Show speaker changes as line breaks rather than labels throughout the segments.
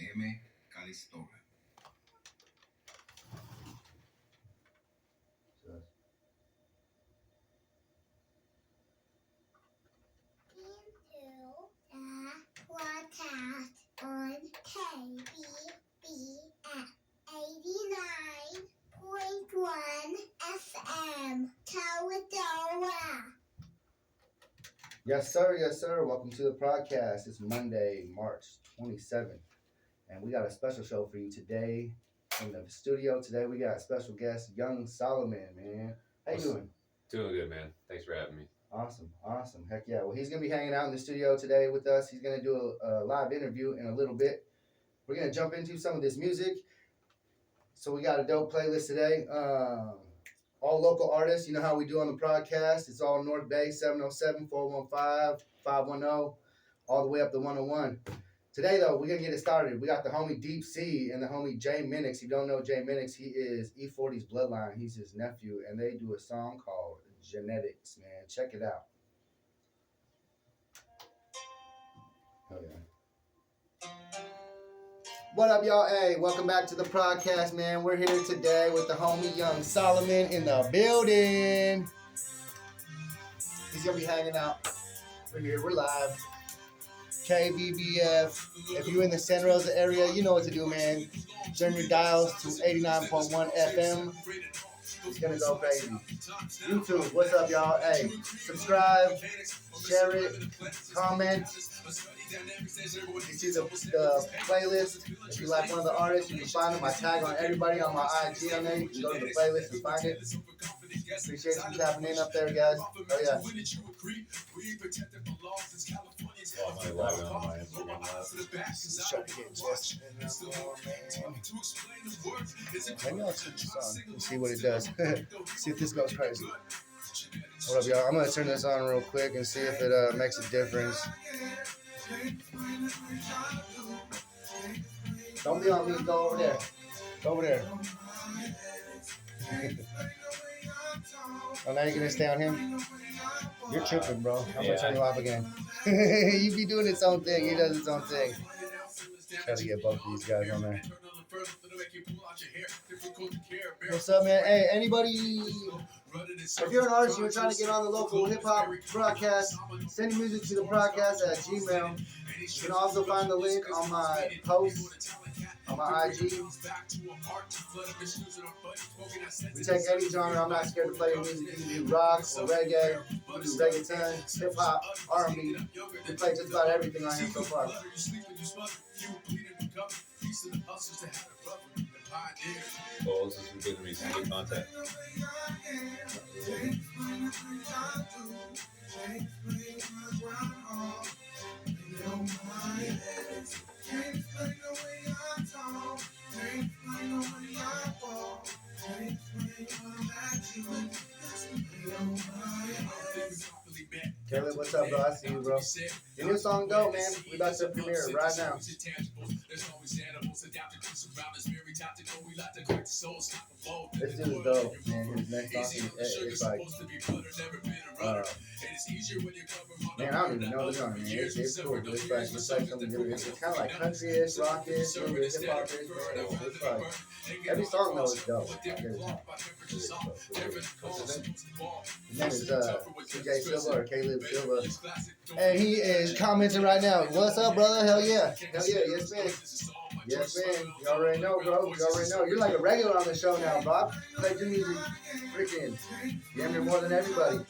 Podcast on KBBF 89.1fm.
Yes, sir. Yes, sir. Welcome to the Prodkast. It's Monday, March 27th, and we got a special show for you today in the studio. Today we got special guest YngSolomon, man. How you doing?
Doing good, man. Thanks for having me.
Awesome. Heck yeah. Well, he's going to be hanging out in the studio today with us. He's going to do a live interview in a little bit. We're going to jump into some of this music. So we got a dope playlist today. All local artists. You know how we do on the Prodkast. It's all North Bay, 707-415-510, all the way up to 101. Today, though, we're going to get it started. We got the homie Deep C and the homie Minix. If you don't know Minix, he is E40's bloodline. He's his nephew, and they do a song called Genetikz, man. Check it out. Oh, yeah. What up, y'all? Hey, welcome back to the Prodkast, man. We're here today with the homie YngSolomon in the building. He's going to be hanging out. We're here. We're live. KBBF. If you're in the Santa Rosa area, you know what to do, man. Turn your dials to 89.1 FM. It's going to go crazy. YouTube, what's up, y'all? Hey, subscribe, share it, comment. You see the playlist. If you like one of the artists, you can find them. I tag on everybody on my IG on there. You can go to the playlist and find it. Appreciate you tapping in up there, guys. Oh, yeah.
My live on my Instagram
Maybe I'll turn this on and see what it does. See if this goes crazy. What up, y'all? I'm going to turn this on real quick and see if it makes a difference. Don't be on me. Go over there. Go over there. Oh, now you're going to stay on him? You're tripping, bro. I'm going to turn you off again. You be doing its own thing. He does its own thing. Try to get both of these guys on there. What's up, man? Hey, anybody, if you're an artist and you're trying to get on the local hip-hop broadcast, send your music to the Prodkast at Gmail. You can also find the link on my post on my IG. We take any genre. I'm not scared to play your music. You can do rock or reggae. You can do reggaeton, hip-hop, R&B. We play just about everything on here so far.
Well, this is good to be some good content.
Cayleb, what's up, bro? I see you, bro. Your new song dope, man. We about to premiere it right now. This dude is dope, man. His next song is like, man, I don't even know the genre, man. It's cool. It's like something different. It's kind of like country-ish, rock-ish, a little bit hip-hop-ish, man. It's like, every song though is dope. His name is Silva or Cayleb Silva. And he is commenting right now. What's up, brother? Hell yeah. Hell yeah. Yes, man. Yes, man. You already know, bro. You already know. You're like a regular on the show now, Bob. Play your music freaking damn near more than everybody.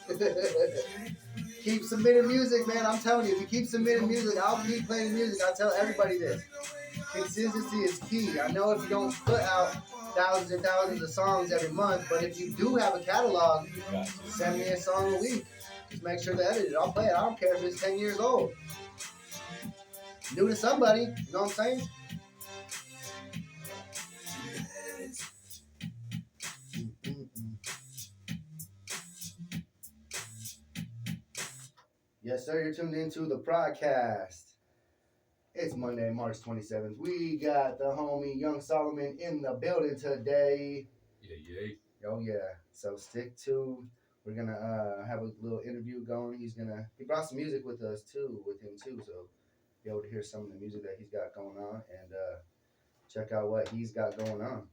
Keep submitting music, man. I'm telling you, if you keep submitting music, I'll keep playing music. I tell everybody this. Consistency is key. I know if you don't put out thousands and thousands of songs every month, but if you do have a catalog, send me a song a week. Just make sure to edit it. I'll play it. I don't care if it's 10 years old. New to somebody. You know what I'm saying? Yes, sir. You're tuned into the Prodkast. It's Monday, March 27th. We got the homie YngSolomon in the building today.
Yeah.
Oh, yeah. So stick to. We're going to have a little interview going. He brought some music with him too. So be able to hear some of the music that he's got going on. And check out what he's got going on.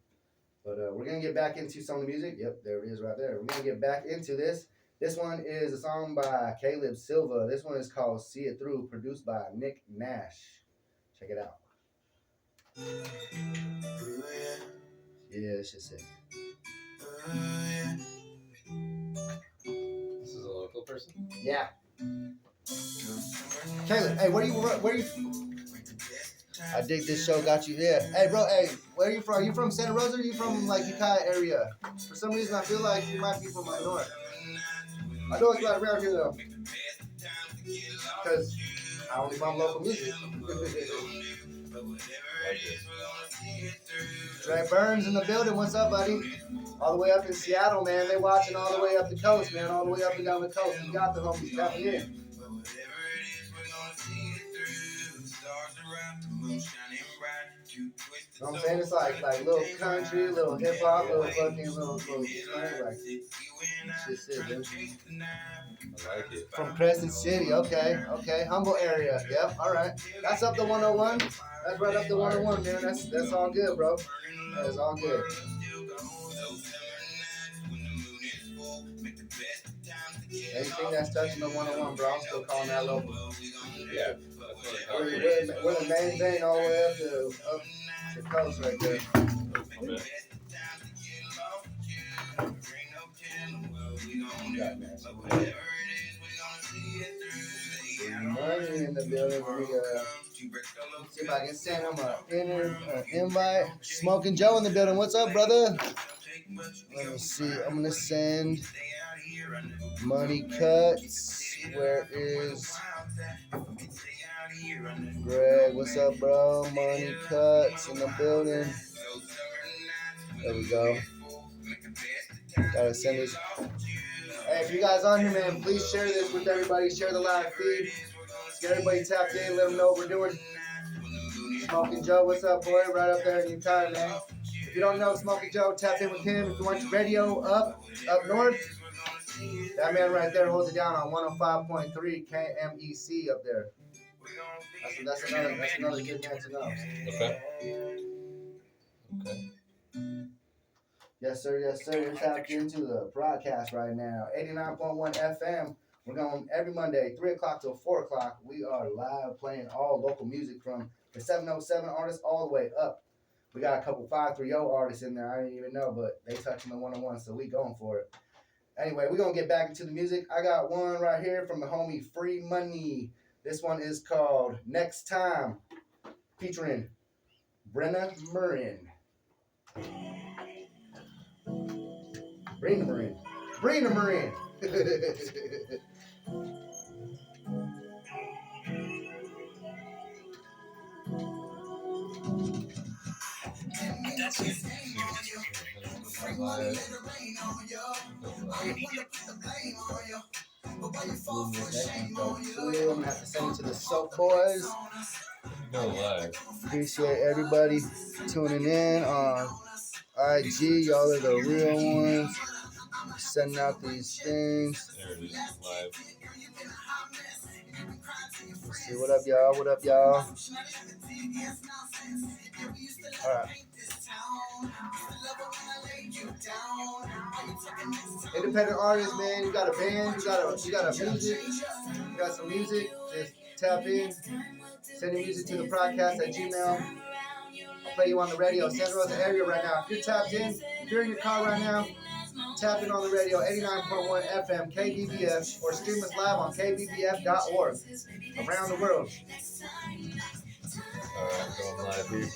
But we're going to get back into some of the music. Yep, there it is right there. We're going to get back into this. This one is a song by Cayleb Silva. This one is called See It Through, produced by Nick Nash. Check it out. Yeah, it's just it.
This is a local person?
Yeah. Cayleb, hey, where you? I dig this show, got you here. Hey, bro, hey, where are you from? Are you from Santa Rosa or are you from, like, Ukiah area? For some reason, I feel like you might be from my north. I know it's right around here, though. Because I only bump local music. Dre Burns in the building. What's up, buddy? All the way up in Seattle, man. They watching all the way up the coast, man. All the way up and down the coast. We got the homies coming in. You know what I'm saying? It's like little country, little hip hop, little fucking little like shit's it, dude.
I like it.
From Crescent City, okay. Humble area. Yep, alright. That's up the 101. That's right up the 101, man. That's all good, bro. That is all good. Anything that's touching the 101, bro, I'm still calling that local.
Yeah.
We're the main thing all the way up the coast right there. Money in the building. See if I can send him an invite. Smoking Joe in the building. What's up, brother? Let me see. I'm gonna send Money Cuts. Where is Greg? What's up, bro? Money Cuts in the building. There we go. Gotta send this. Hey, if you guys on here, man, please share this with everybody. Share the live feed. Let's get everybody tapped in. Let them know what we're doing. Smoking Joe, what's up, boy? Right up there in Utah, man. If you don't know Smoking Joe, tap in with him. If you want your radio up north, that man right there holds it down on 105.3 KMEC up there. That's another good man to know.
Okay.
Yes, sir. You're tapped into the Prodkast right now. 89.1 FM. We're going every Monday, 3 o'clock till 4 o'clock. We are live playing all local music from the 707 artists all the way up. We got a couple 530 artists in there. I didn't even know, but they touching the 101, so we going for it. Anyway, we're going to get back into the music. I got one right here from the homie Free Money. This one is called Next Time, featuring Breana Marin. Breana Marin. I'm gonna have to send it to the Soapboyz.
Go live.
Appreciate everybody tuning in on IG. Y'all are the real ones. Sending out these things.
There it is, live.
Let's see, what up, y'all? All right. Independent artists, man. You got a band, you got a music, you got some music. Just tap in. Send your music to the Prodkast at Gmail. I'll play you on the radio. Santa Rosa area right now. If you're tapped in, if you're in your car right now, tap in on the radio, 89.1 FM, KBBF, or stream us live on kbbf.org around the world.
All right, going live here.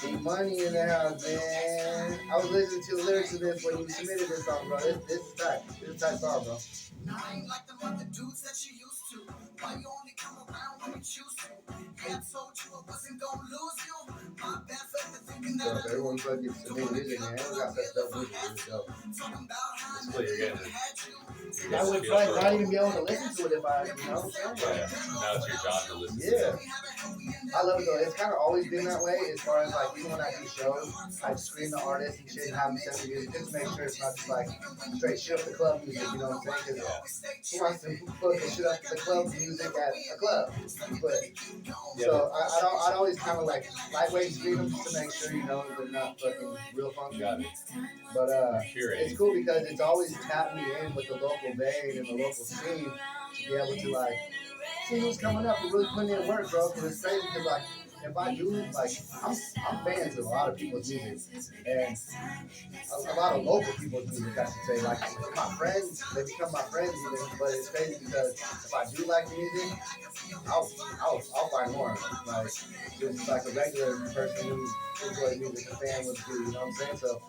Big Money in the house, man. I was listening to the lyrics of this when you submitted this song, bro. This is tight. This is a tight song, bro. I ain't like the other dudes that you used to. Why you only come around when you choose to? Yeah, I told you I wasn't gonna lose you. My bad for thinking that. Everyone fucking submit music, man. We got such dope music. This is dope.
That's what you're getting.
I would probably not even be able to listen to it if I,
Yeah, now it's your job to listen to it.
I love it though. It's kind of always been that way as far as like even when I do shows, I screen the artists and shit and have them send me music just to make sure it's not just like straight shit up the club music, you know what I'm saying? Because who wants to put the shit up the club music at a club? But so I'd always kind of like lightweight screen them just to make sure you know they're not fucking real funky. But it's cool because it's always tapped me in with the local vein and the local scene to be able to like see who's coming up and really putting in work, bro. Because it's crazy because like if I do like I'm fans of a lot of people's music and a lot of local people's music, I should say. Like my friends, they become my friends even. But it's crazy because if I do like the music, I'll find more. Like just like a regular person who enjoys music, a fan would do. You know what I'm saying? So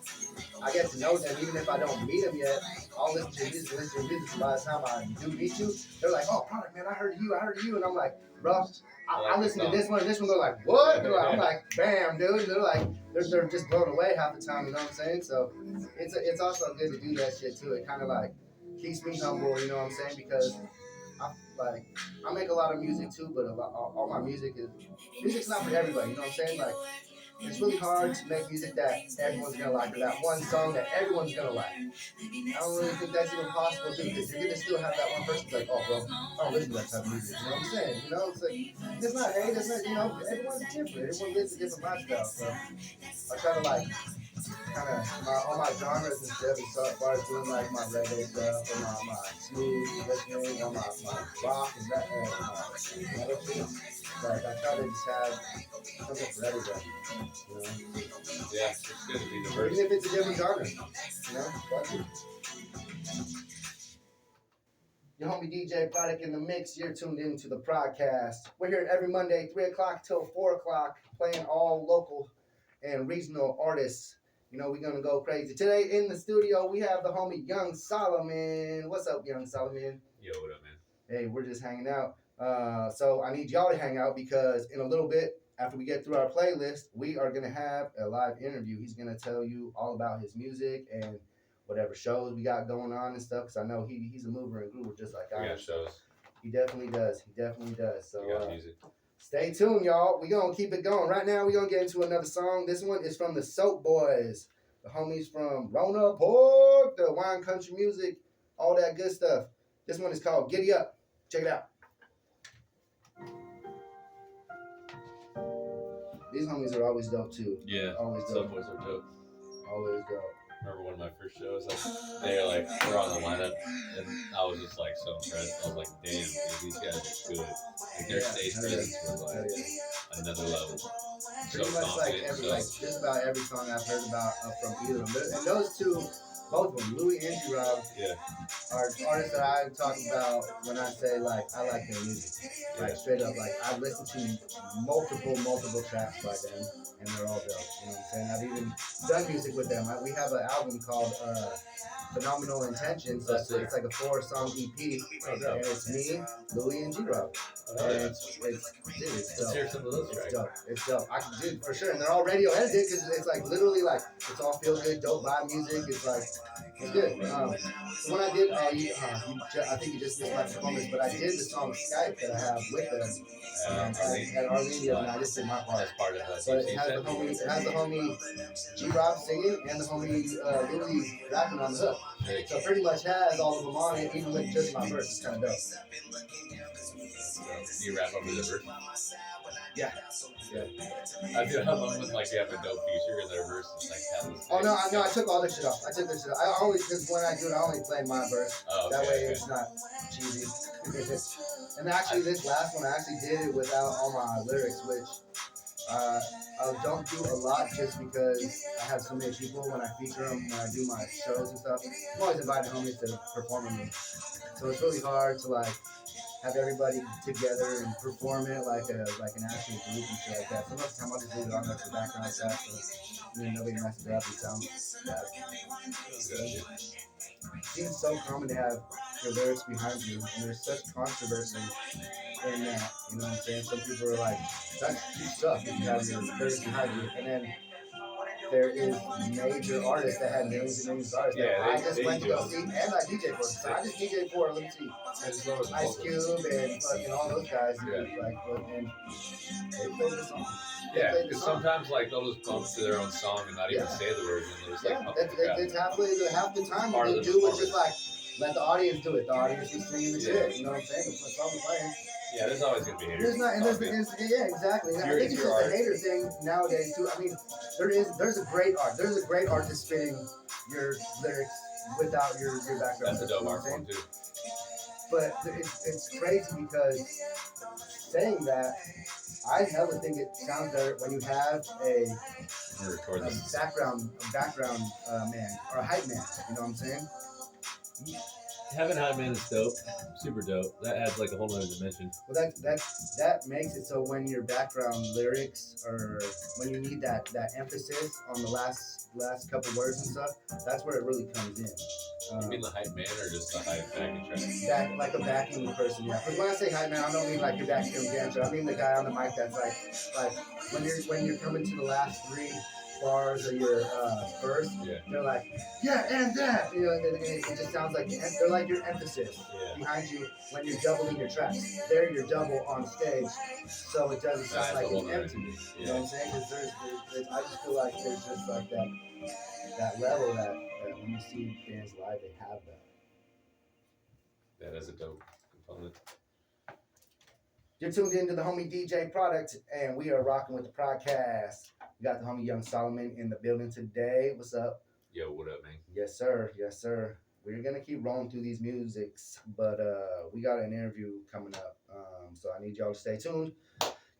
I get to know them even if I don't meet them yet. I'll listen to your music. So by the time I do meet you, they're like, "Oh, Produk, man, I heard you," and I'm like, "Bro, I listen to this one and this one." They're like, "What?" They're like, I'm like, "Bam, dude." They're like, they're just blown away half the time. You know what I'm saying? So it's also good to do that shit too. It kind of like keeps me humble. You know what I'm saying? Because I make a lot of music too, but all my music's not for everybody. You know what I'm saying? Like. It's really hard to make music that everyone's gonna like, or that one song that everyone's gonna like. I don't really think that's even possible too, because you're gonna still have that one person like, "Oh, bro, I don't listen to that type of music." You know what I'm saying? You know, it's like it's not hate, it's not, you know, everyone's different. Everyone lives a different lifestyle. So I try to like kind of all my genres and stuff. As far as doing like my reggae stuff, or my smooth listening, or my rock and that, my metal shit. Like I try to just have something for everybody. You know?
Yeah, it's good to be diverse.
Even if it's a different genre, you know, fuck it. Your homie DJ Produk in the mix. You're tuned into the Prodkast. We're here every Monday, 3 o'clock till 4 o'clock, playing all local and regional artists. You know, we're going to go crazy. Today in the studio, we have the homie YngSolomon. What's up, YngSolomon?
Yo, what up, man?
Hey, we're just hanging out. So I need y'all to hang out because in a little bit, after we get through our playlist, we are going to have a live interview. He's going to tell you all about his music and whatever shows we got going on and stuff. Because I know he's a mover and groover just like I am.
We got shows.
He definitely does. So
we got music.
Stay tuned, y'all. We're going to keep it going. Right now, we're going to get into another song. This one is from the Soapboyz. The homies from Breana, Pork, the wine country music, all that good stuff. This one is called Giddy Up. Check it out. These homies are always dope too.
Yeah,
always dope.
Soapboyz are dope.
Always dope.
Remember one of my first shows? They were on the lineup, and I was just like so impressed. I was like, "Damn, dude, these guys are good." Like their stage presence was like another level.
Pretty much like just about every song I've heard about from either of them. And those two, both of them, Louis and Rob, are artists that I talk about when I say like I like their music. Like straight up, like I've listened to multiple tracks by them, and they're all dope. You know what I'm saying? I've even done music with them. We have an album called Phenomenal Intentions. It's like a 4-song EP, and it's me, Louis, and G-Rob. It's dope.
Let's hear some of those tracks.
It's dope. I can do it for sure. And they're all radio edited because it's like literally like it's all feel good, dope vibe music. It's like it's good. So when I did, I think you just missed my performance, but I did the song Skype that I have with them at Arlene, and I just did my part.
That's part of that.
But it has the homie G-Rob singing and the homie Louis rapping on the hook. So pretty much has all of them on it, even with just my verse. It's kind of dope.
You rap over the verse?
Yeah.
I feel how long was like you have a dope feature in their verse. It's like
oh no, I took all this shit off. I always, because when I do it, I only play my verse. That way it's not cheesy. And actually, this last one, I actually did it without all my lyrics, which I don't do a lot just because I have so many people when I feature them, when I do my shows and stuff. I'm always inviting homies to perform with me. So it's really hard to like have everybody together and perform it like an actual group and shit like that. So most of the time I'll just leave it on there for background stuff so nobody messes it up and sounds bad. It seems so common to have your lyrics behind you, and there's such controversy in that, you know what I'm saying? Some people are like, you suck if you have your lyrics behind you, and then there is major artists that have millions and millions of artists that I just went to go see, and I DJ for. So I just DJ for, let me see, Ice Cube and fucking all those guys. And they play the song.
Yeah, because sometimes like they'll just bump to their own song and not even say the words, and they'll just
that's half the time what they do is just like let the audience do it. The audience is singing the shit. You know what I'm saying? The song playing.
Yeah, there's always gonna be haters.
Exactly. And I think it's just a hater thing nowadays too. I mean, there's a great art. There's a great art to spitting your lyrics without your background.
That's a dope art form too.
But it's crazy because saying that, I hella think it sounds better when you have a background man or a hype man. You know what I'm saying?
Having hype man is dope, super dope. That adds like a whole other dimension.
Well, that makes it so when your background lyrics or when you need that emphasis on the last couple words and stuff, that's where it really comes in.
You mean the hype man or just the hype backing track?
Like a backing person, yeah. Because when I say hype man, I don't mean like your backing dancer. I mean the guy on the mic that's like when you're coming to the last 3 bars of your verse, they're like, yeah, and that. You know, it just sounds like they're like your emphasis behind you when you're doubling your tracks. They're your double on stage, so it doesn't sound like it's empty. You know what I'm saying? Because I just feel like there's just like that level that when you see bands live, they have that.
That is a dope component.
You're tuned into the homie DJ Product, and we are rocking with the Prodkast. We got the homie YngSolomon in the building today. What's up?
Yo, what up, man?
Yes, sir. Yes, sir. We're gonna keep rolling through these musics, but we got an interview coming up. So I need y'all to stay tuned.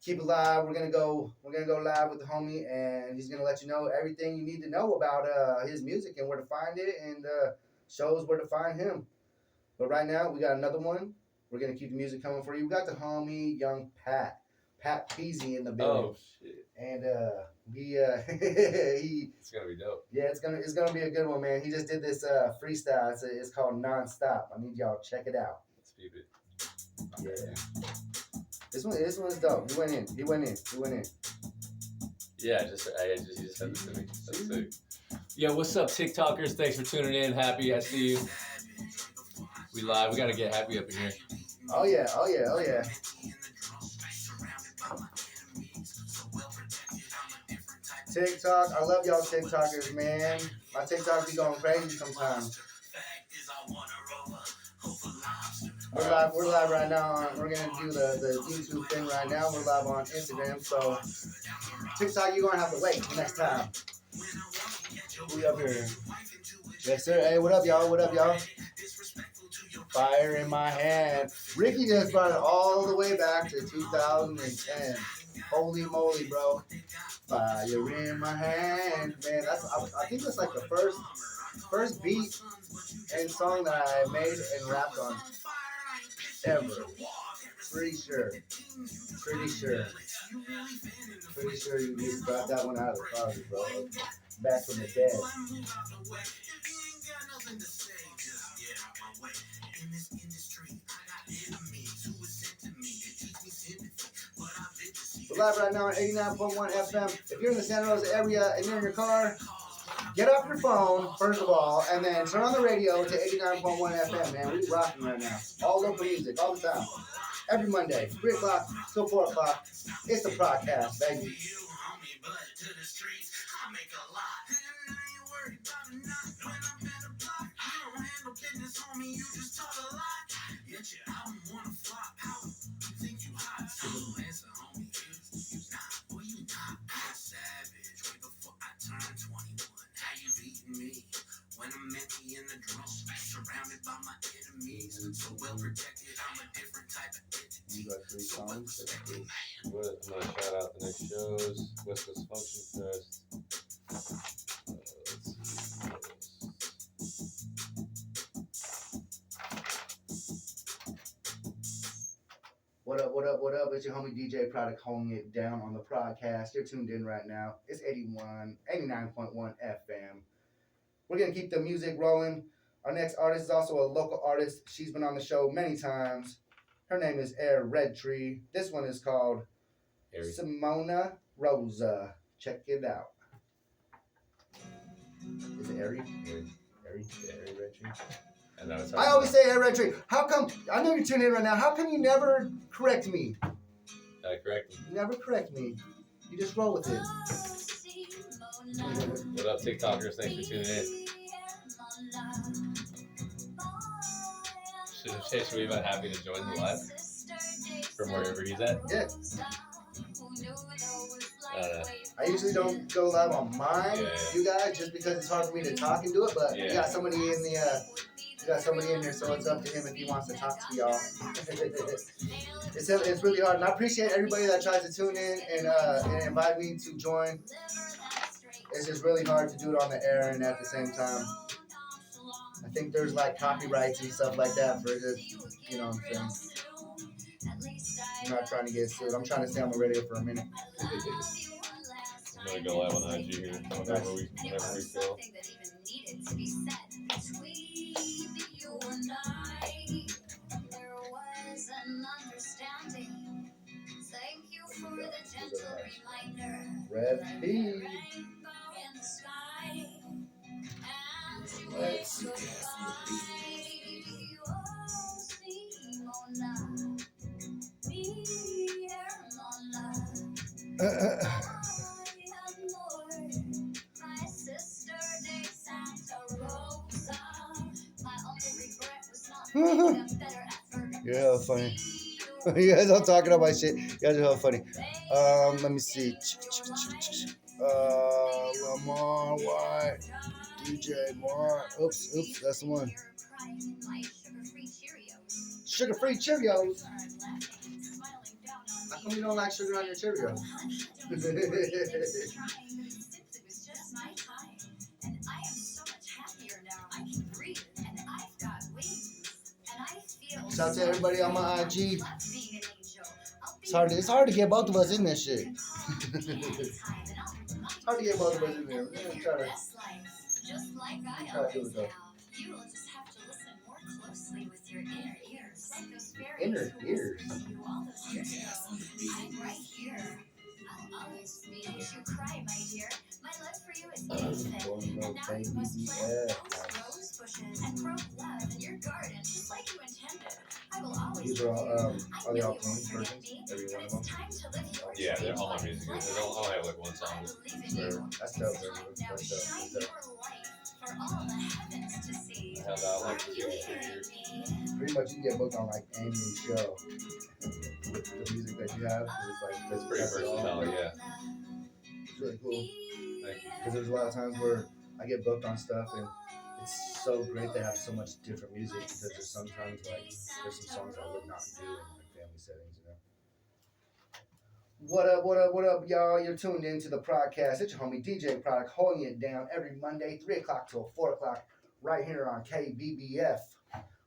Keep it live. We're gonna go live with the homie, and he's gonna let you know everything you need to know about his music and where to find it, and shows where to find him. But right now, we got another one. We're gonna keep the music coming for you. We got the homie Young Pat Peezay in the building.
Oh shit!
And
it's gonna be dope.
Yeah, it's gonna be a good one, man. He just did this freestyle. It's called Nonstop. I need y'all to check it out.
Let's keep it.
Yeah. This one's dope. He went in.
Yeah, you just sent it to me. That's sick. Yo, what's up, TikTokers? Thanks for tuning in. Happy I see you. We live. We gotta get happy up in here.
Oh yeah. TikTok, I love y'all TikTokers, man. My TikTok be going crazy sometimes. We're live right now. We're gonna do the YouTube thing right now. We're live on Instagram, so TikTok, you're gonna have to wait next time. We up here. Yes, sir. Hey, what up, y'all? Fire in my hand. Ricky just brought it all the way back to 2010. Holy moly, bro. Fire in my hand. Man, I think that's like the first beat and song that I made and rapped on ever. Pretty sure you just got that one out of the closet, bro. Back from the dead. We're live right now on 89.1 FM. If you're in the Santa Rosa area and you're in your car, get off your phone, first of all, and then turn on the radio to 89.1 FM, man. We're rocking right now. All local music, all the time. Every Monday, 3 o'clock till 4 o'clock. It's the Prodkast, baby.
When I'm empty in the drum, surrounded by my enemies, so well protected, I'm a different type of entity.
You got 3 songs?
I'm gonna shout out the next shows. West Coast Function Fest.
What up? It's your homie DJ Product holding it down on the Prodkast. You're tuned in right now. It's 89.1 FM. We're going to keep the music rolling. Our next artist is also a local artist. She's been on the show many times. Her name is Aire Redtree. This one is called Simona Rosa. Check it out. Is it Aire?
Aire.
Redtree.
And then
I always say Aire Redtree. How come? I know you're tuning in right now. How come you never correct me?
Correct.
You never correct me. You just roll with it.
What up, TikTokers? Thanks for tuning in. Should we be happy to join the live from wherever he's at?
Yeah. I usually don't go live on mine, you guys, just because it's hard for me to talk and do it. But we got somebody in the, we got somebody in there, so it's up to him if he wants to talk to y'all. It's really hard, and I appreciate everybody that tries to tune in and invite me to join. It's just really hard to do it on the air and at the same time. I think there's like copyrights and stuff like that for just, you know what I'm saying. I'm not trying to get sued. I'm trying to stay on the radio for a minute.
I'm gonna go live on IG here whenever we feel.
Rev P. Let's see. You're hella funny. You guys all talking about my shit. You guys are hella funny. Let me see. Lamar White. DJ Mar. Oops, that's the one. Sugar-free Cheerios. How come you don't like sugar on your Cheerios? Shout out to everybody on my IG. It's hard to get both of us in this shit. It's hard to get both of us in there. We're gonna try to do it though. You will just have to listen more closely with your inner ears. Inner ears? I'm right here. I'll always make you cry, my dear. My love for you is infinite. And now you must plant those rose bushes and grow love in your garden just like you intended. I will always. These are all the all clean versions? Every one of them?
Yeah, they're all my music. They don't all have like one song.
That's dope. That's dope. For all the heavens to see.
I have that like for years.
Pretty much you get booked on like any show with the music that you have. It's like
That's pretty versatile, yeah.
It's really cool. Because there's a lot of times where I get booked on stuff and it's so great to have so much different music because there's sometimes like there's some songs I would not do in like family settings, you know. What up, y'all? You're tuned in to the Prodkast. It's your homie DJ Product holding it down every Monday, 3 o'clock till 4 o'clock, right here on KBBF.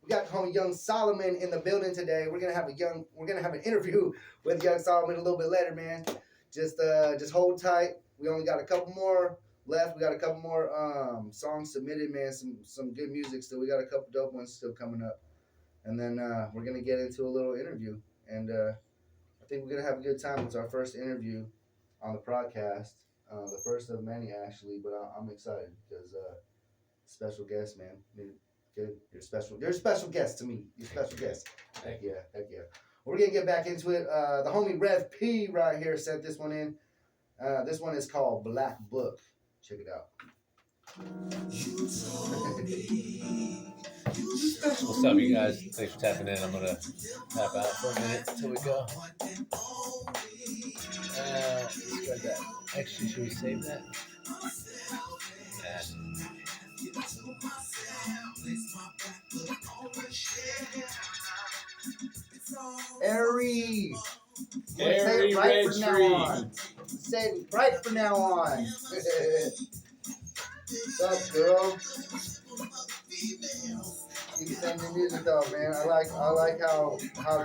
We got the homie YngSolomon in the building today. We're gonna have an interview with YngSolomon a little bit later, man. Just hold tight. We only got a couple more left. We got a couple more songs submitted, man. Some good music still. We got a couple dope ones still coming up, and then we're gonna get into a little interview and. I think we're gonna have a good time. It's our first interview on the Prodkast, the first of many actually. But I'm excited because special guest, man. You're a special guest to me. You're a special guest. Heck yeah. We're gonna get back into it. The homie Rev P right here sent this one in. This one is called Black Book. Check it out.
What's up, you guys? Thanks for tapping in. I'm gonna tap out for a minute until we go. Let's grab that. Actually, should we save that? Yeah.
Aire.
Aire Redtree.
Say it right from now on. What's up, girl? You can send me music though, man. I like how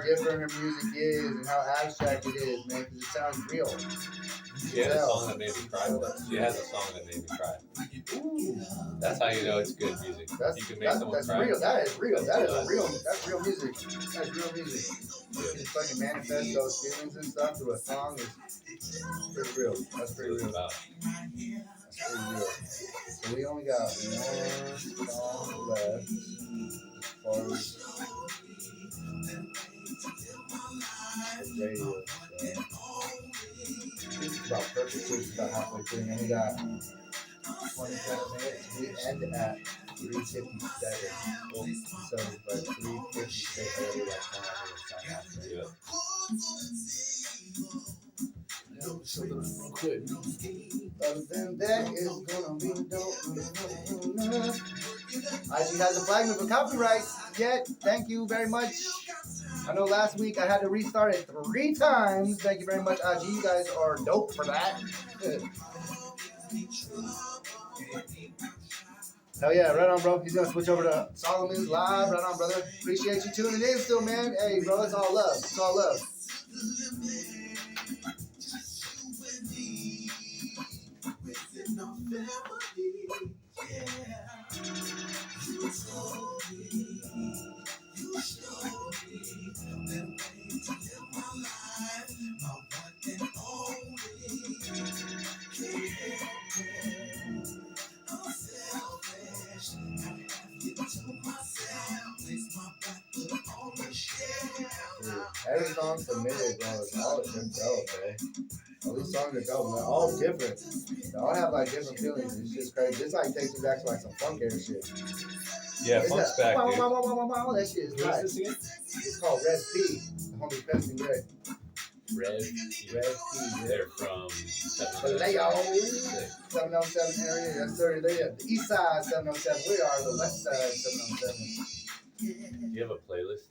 different her music is and how abstract it is, man, because it sounds real.
She had a song that made me cry. She has a song that made me cry.
Ooh.
That's how you know it's good music. You can make someone cry.
Real. That is real. That's real music. That's real music. You can fucking manifest those feelings and stuff through a song. It's pretty real. That's pretty real. That's pretty real. So we only got one song left. As far as the radio. It's about perfect. It's about halfway through. And we got 27 minutes. We end at 3:57. So by 3:56, I already got one other song after.
Yeah.
Quick. Other than that, it's gonna be dope. IG hasn't flagged me for copyright yet. Thank you very much. I know last week I had to restart it 3 times. Thank you very much, IG. You guys are dope for that. Hell yeah, right on, bro. He's gonna switch over to Solomon's live. Right on, brother. Appreciate you tuning in still, man. Hey, bro, it's all love. It's all love. Every song submitted, bro, is all different, man. All these songs are dope, they're all different. They all have like different feelings. It's just crazy. This like takes me back to like some funk air shit.
Yeah, funk's back, dude.
That shit is right.
Who's this again?
It's called Rev P. The homie Peston Gray.
Rev P.
Yeah.
They're from
707 area. Yes, sir. They're the east side 707. We are the west side 707.
Do you have a playlist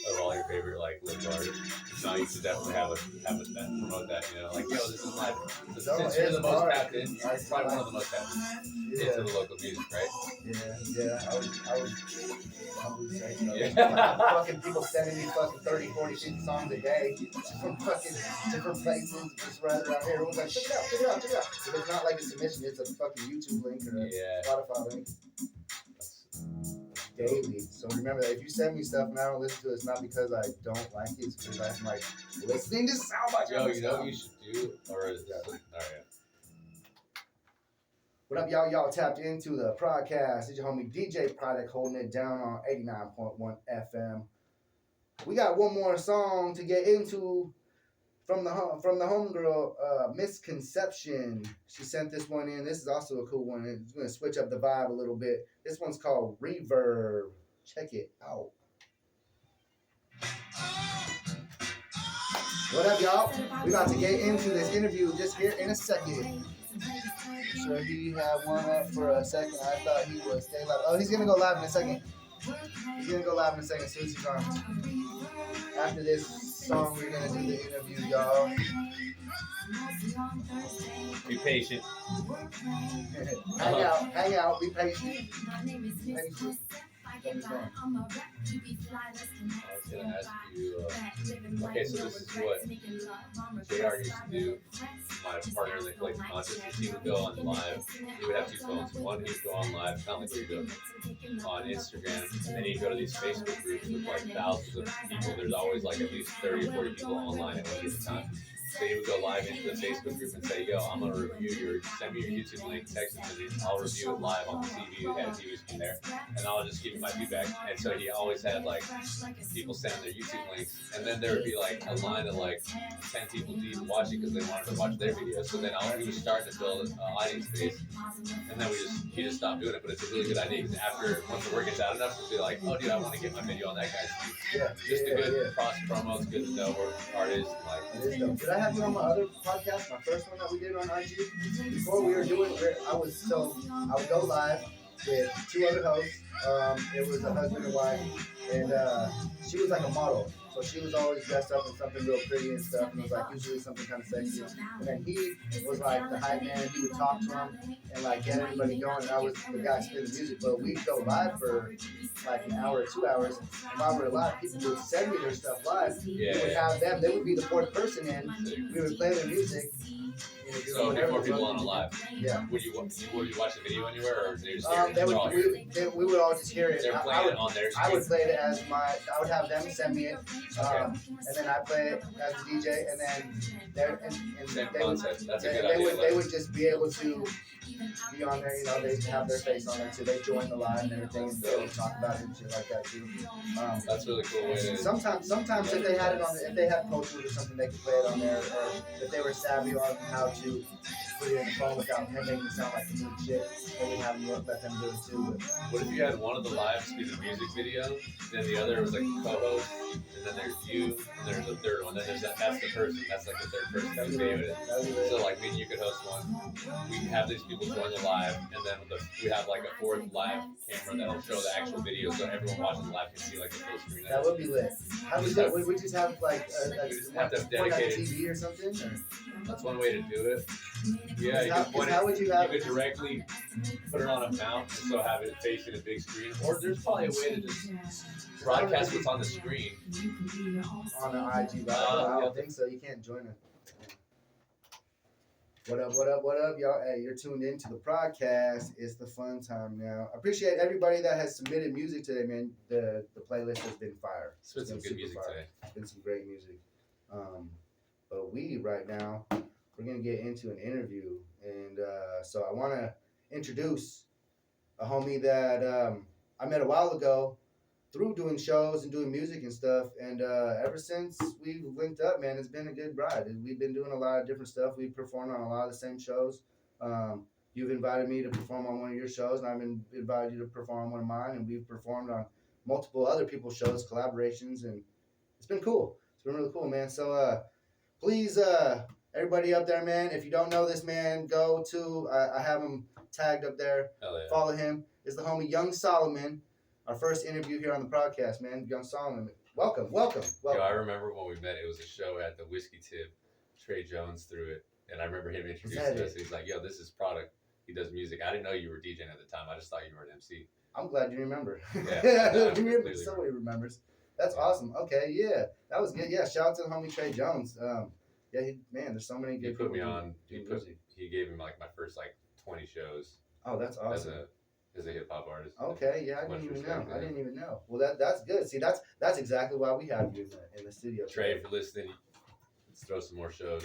of all your favorite like local artists? No, you should definitely have a promote that. You know, like yo, this is my. Since you're the most tapped in, you're probably one of the most tapped into the local music, right?
Yeah. I would humbly say so.
Yeah.
Fucking people sending me fucking 30, 40, 50 songs a day from fucking different places, just right around here. Everyone's like, check it out. If it's not like a submission, it's a fucking YouTube link or a Spotify link. Daily. So remember that if you send me stuff and I don't listen to it, it's not because I don't like it, it's because I'm like listening to so much.
Yo, you know what you should do? Or is that alright.
What up, y'all? Y'all tapped into the Prodkast. It's your homie DJ Product holding it down on 89.1 FM. We got one more song to get into from the homegirl, Misconception. She sent this one in. This is also a cool one. It's going to switch up the vibe a little bit. This one's called Reverb. Check it out. What up, y'all? We about to get into this interview just here in a second. So he had one up for a second. I thought he was stay live. Oh, he's going to go live in a second. He's going to go live in a second as soon as he's on. After this song, we're gonna do the interview, y'all.
Be patient.
Hang out, be patient.
I was gonna ask you. Okay, so this is what JR used to do. My partner in the collective consciousness, he would go on live. He would have 2 phones. One, he'd go on live, kind of like what you're doing, on Instagram, and then he'd go to these Facebook groups with like thousands of people. There's always like at least 30 or 40 people online at one given time. So he would go live into the Facebook group and say, yo, I'm going to review send me your YouTube link, text it to me, I'll review it live on the TV as he was in there, and I'll just give you my feedback. And so he always had like people sending their YouTube links, and then there would be like a line of like 10 people deep watching because they wanted to watch their videos. So then he was starting to build an audience base, and then he just stopped doing it. But it's a really good idea because once the word gets out enough, to be like, oh dude, I want to get my video on that guy's feed. Just a good cross promo. It's good to know where artists like.
Did I have you on my other podcast, my first one that we did on IG? Before we were doing it, I would go live with 2 other hosts. It was a husband and wife, and she was like a model. So she was always dressed up in something real pretty and stuff, and it was like usually something kind of sexy. And then he was like the hype man. He would talk to him and like get everybody going. And I was the guy spinning music, but we'd go live for like an hour or 2 hours. And while we were live, people would send me their stuff live. We would have them. They would be the fourth person in. We would play their music.
So more people on a live.
Yeah.
Would you watch the video anywhere, or they just
we would all just hear it.
They're playing it on their screen.
I would play it as I would have them send me it, and then I play it as a DJ, and then they would just be able to be on there. You know, they have their face on there too. They join the live and everything, and they would talk about it and shit like that too.
That's really cool. Way to
sometimes if they had it on, if they had posters or something, they could play it on there, or if they were savvy on how to put it in the phone without making it sound like complete shit, they would have them let them do it too. But
what if you had one of the lives be the music video, then the other was like co-host, and then there's you, and there's a third one, then there's that's the person, that's like the third person that video it. So like me and you could host one. We have these people join the live, and then we have like a fourth live camera that'll show the actual video, so everyone watching the live can see like the full screen.
That would be lit. How do that? Would we just have like
we just have to have dedicated
TV or something? Or?
That's one way to do it. Yeah, you could directly put it on a mount and so have it facing a big screen. Or there's probably a way to just broadcast what's on the screen.
On an IG live? I don't think so. You can't join it. What up, y'all? Hey, you're tuned in to the Prodkast. It's the fun time now. I appreciate everybody that has submitted music today, man. The playlist has been fire.
It's been some good music today.
It's been some great music. But we, right now, we're going to get into an interview. And so I want to introduce a homie that I met a while ago through doing shows and doing music and stuff. And ever since we've linked up, man, it's been a good ride. We've been doing a lot of different stuff. We've performed on a lot of the same shows. You've invited me to perform on one of your shows, and I've invited you to perform on one of mine. And we've performed on multiple other people's shows, collaborations, and it's been cool. It's been really cool, man. So please, everybody up there, man, if you don't know this man, go to, I have him tagged up there.
Hell yeah.
Follow him. It's the homie YngSolomon. Our first interview here on the Prodkast, man. YngSolomon. Welcome.
Yo, I remember when we met, it was a show at the Whiskey Tip. Trey Jones threw it. And I remember him introducing us. He's like, yo, this is Product. He does music. I didn't know you were DJing at the time. I just thought you were an MC.
I'm glad you remember.
Yeah.
Somebody remembers. That's awesome. Okay, yeah. That was good. Yeah, shout out to the homie Trey Jones. Yeah, man, there's so many good
people. He put me on.
Music.
He gave me like my first like 20 shows.
Oh, that's awesome.
As a hip hop artist.
Okay, yeah, I didn't even know. I didn't even know. Well, that's good. See, that's exactly why we have you in the studio.
Trey, if you're listening, let's throw some more shows.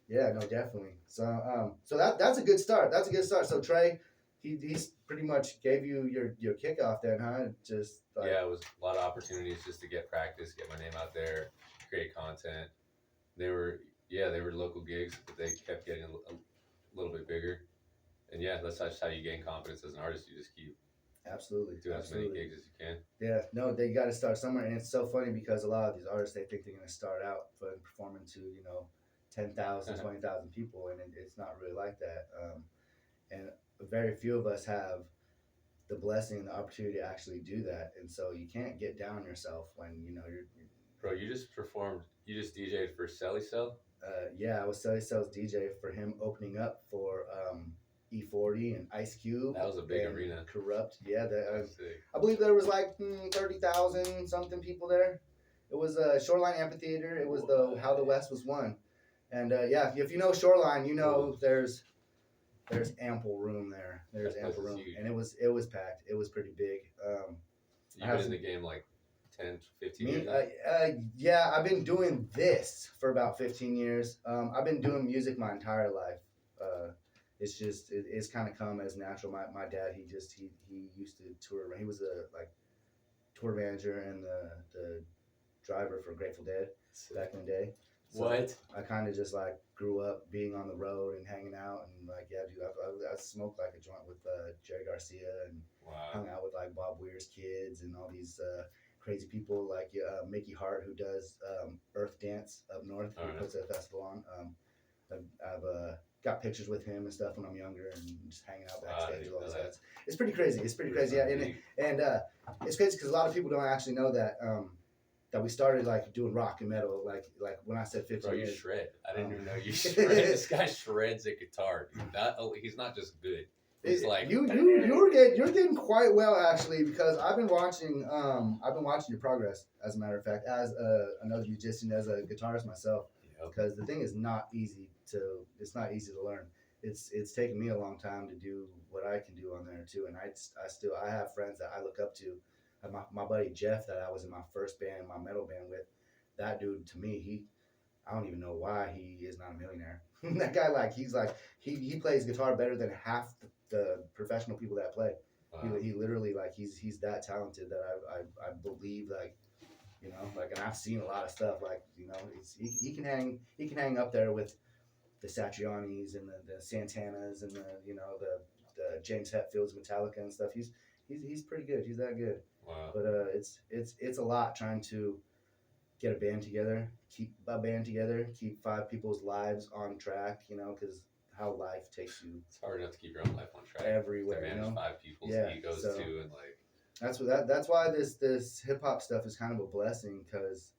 Yeah, no, definitely. So that's a good start. That's a good start. So Trey, he's pretty much gave you your kickoff then, huh? Just like,
yeah, it was a lot of opportunities just to get practice, get my name out there, create content. They were local gigs, but they kept getting a little bit bigger. And yeah, that's just how you gain confidence as an artist. You just keep doing as many gigs as you can. Yeah, no, they got to start somewhere. And it's so funny because a lot of these artists, they think they're going to start out performing to, 10,000, 20,000 people. And it's not really like that. And very few of us have the blessing and the opportunity to actually do that. And so you can't get down on yourself when, you're. Bro, you just DJ'd for Celly Cell?
Yeah, I was Celly Cell's DJ for him opening up for E40 and Ice Cube.
That was a big arena.
Corrupt, yeah. I believe there was like 30,000 something people there. It was a Shoreline Amphitheater. It was How the West Was Won. And yeah, if you know Shoreline, there's ample room there. There's ample room, and it was packed. It was pretty big.
You've been in the game like 10, 15 years?
Yeah, I've been doing this for about 15 years. I've been doing music my entire life. It's kind of come as natural. My dad, he used to tour. He was a tour manager and the driver for Grateful Dead back in the day. So
what?
I kind of just grew up being on the road and hanging out and I smoked a joint with Jerry Garcia and hung out with Bob Weir's kids and all these crazy people like Mickey Hart, who does Earth Dance up north. He puts a festival on. I've got pictures with him and stuff when I'm younger and just hanging out backstage with all this. It's pretty crazy. Yeah, and it's crazy because a lot of people don't actually know that that we started like doing rock and metal, like when I said 15
Bro, you
years.
shred. I didn't even know you shred. This guy shreds a guitar. He's not just good. He's like
You're getting quite well actually, because I've been watching your progress, as a matter of fact, as another musician, as a guitarist myself. Because the thing is not easy to learn. It's taken me a long time to do what I can do on there too, and I have friends that I look up to. My buddy Jeff, that I was in my first band, my metal band with, that dude, to me, I don't even know why he is not a millionaire. That guy, he plays guitar better than half the professional people that play. Wow. He literally, he's that talented that I believe, and I've seen a lot of stuff, he can hang up there with the Satrianis and the Santanas and the James Hetfields, Metallica and stuff. He's pretty good. He's that good.
Wow.
But it's a lot trying to get a band together, keep 5 people's lives on track, because how life takes you.
It's hard enough to keep your own life on track.
Everywhere,
to manage 5 people's egos too, and
that's why this hip hop stuff is kind of a blessing, because